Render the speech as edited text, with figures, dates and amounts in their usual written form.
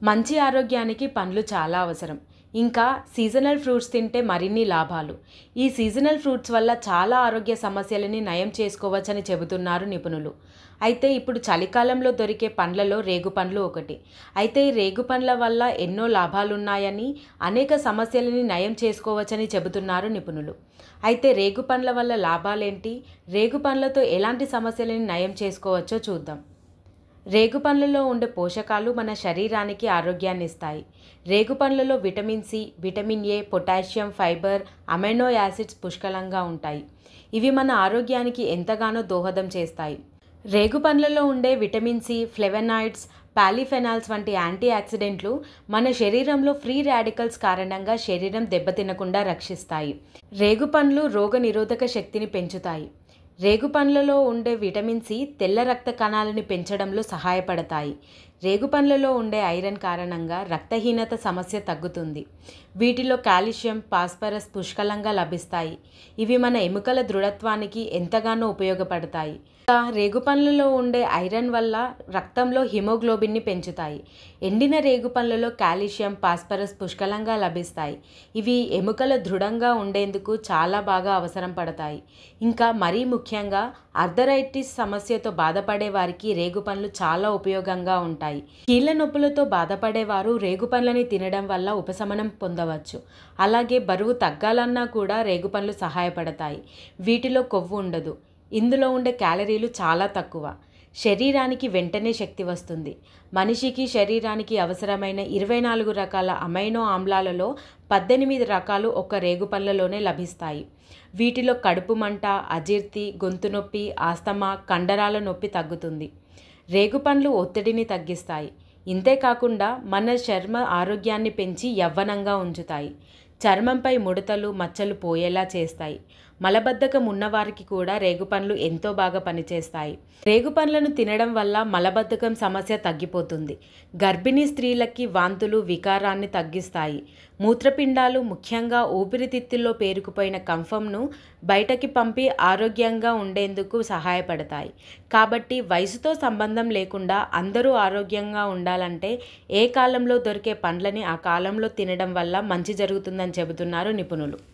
మంచి ఆరోగ్యానికి పండ్లు చాలా అవసరం. ఇంకా సీజనల్ ఫ్రూట్స్ తింటే మరిన్ని లాభాలు. ఈ సీజనల్ ఫ్రూట్స్ వల్ల చాలా ఆరోగ్య సమస్యలని నయం చేసుకోవచ్చని చెబుతున్నారు నిపుణులు. అయితే ఇప్పుడు చలికాలంలో దొరికే పండ్లలో రేగుపండ్లు ఒకటి. అయితే ఈ రేగుపండ్ల వల్ల ఎన్నో లాభాలున్నాయని, అనేక సమస్యలని నయం చేసుకోవచ్చని చెబుతున్నారు నిపుణులు. అయితే రేగుపండ్ల వల్ల లాభాలేంటి? రేగుపండ్లతో ఎలాంటి సమస్యలని నయం చేసుకోవచ్చో చూద్దాం. రేగుపండ్లలో ఉండే పోషకాలు మన శరీరానికి ఆరోగ్యాన్ని ఇస్తాయి. రేగుపండ్లలో vitamin C, vitamin A, potassium, fibre, amino acids పుష్కలంగా ఉంటాయి. ఇవి మన ఆరోగ్యానికి ఎంతగానో దోహదం చేస్తాయి. రేగుపండ్లలో ఉండే విటమిన్ సి, ఫ్లేవనాయిడ్స్, పాలిఫెనాల్స్ వంటి యాంటీ ఆక్సిడెంట్లు మన శరీరంలో ఫ్రీ రాడికల్స్ కారణంగా శరీరం దెబ్బతినకుండా రక్షిస్తాయి. రేగుపండ్లు రోగ నిరోధక శక్తిని పెంచుతాయి. రేగుపండ్లలో ఉండే విటమిన్ సి తెల్ల రక్త కణాలను పెంచడంలో సహాయపడతాయి. రేగుపండ్లలో ఉండే ఐరన్ కారణంగా రక్తహీనత సమస్య తగ్గుతుంది. వీటిలో కాల్షియం, ఫాస్ఫరస్ పుష్కలంగా లభిస్తాయి. ఇవి మన ఎముకల దృఢత్వానికి ఎంతగానో ఉపయోగపడతాయి. రేగుపండ్లలో ఉండే ఐరన్ వల్ల రక్తంలో హిమోగ్లోబిన్ని పెంచుతాయి. ఎండిన రేగుపండ్లలో కాల్షియం, ఫాస్ఫరస్ పుష్కలంగా లభిస్తాయి. ఇవి ఎముకలు దృఢంగా ఉండేందుకు చాలా బాగా అవసరం పడతాయి. ఇంకా మరీ ముఖ్యంగా ఆర్థరైటిస్ సమస్యతో బాధపడే వారికి రేగుపండ్లు చాలా ఉపయోగంగా ఉంటాయి. కీళ్ళ నొప్పులతో బాధపడేవారు రేగుపండ్లని తినడం వల్ల ఉపశమనం పొందవచ్చు. అలాగే బరువు తగ్గాలన్నా కూడా రేగుపండ్లు సహాయపడతాయి. వీటిలో కొవ్వు ఉండదు. ఇందులో ఉండే క్యాలరీలు చాలా తక్కువ. శరీరానికి వెంటనే శక్తి వస్తుంది. మనిషికి శరీరానికి అవసరమైన 24 రకాల అమైనో ఆమ్లాలలో 18 రకాలు ఒక్క రేగుపండ్లలోనే లభిస్తాయి. వీటిలో కడుపు మంట, అజీర్తి, గొంతు నొప్పి, ఆస్తమా, కండరాల నొప్పి తగ్గుతుంది. రేగుపండ్లు ఒత్తిడిని తగ్గిస్తాయి. ఇంతేకాకుండా మన చర్మ ఆరోగ్యాన్ని పెంచి యవ్వనంగా ఉంచుతాయి. చర్మంపై ముడతలు, మచ్చలు పోయేలా చేస్తాయి. మలబద్ధకం ఉన్నవారికి కూడా రేగుపండ్లు ఎంతో బాగా పనిచేస్తాయి. రేగుపండ్లను తినడం వల్ల మలబద్ధకం సమస్య తగ్గిపోతుంది. గర్భిణీ స్త్రీలకి వాంతులు, వికారాన్ని తగ్గిస్తాయి. మూత్రపిండాలు, ముఖ్యంగా ఊపిరితిత్తుల్లో పేరుకుపోయిన కంఫంను బయటకి పంపి ఆరోగ్యంగా ఉండేందుకు సహాయపడతాయి. కాబట్టి వయసుతో సంబంధం లేకుండా అందరూ ఆరోగ్యంగా ఉండాలంటే ఏ కాలంలో దొరికే పండ్లని ఆ కాలంలో తినడం వల్ల మంచి జరుగుతుందని చెబుతున్నారు నిపుణులు.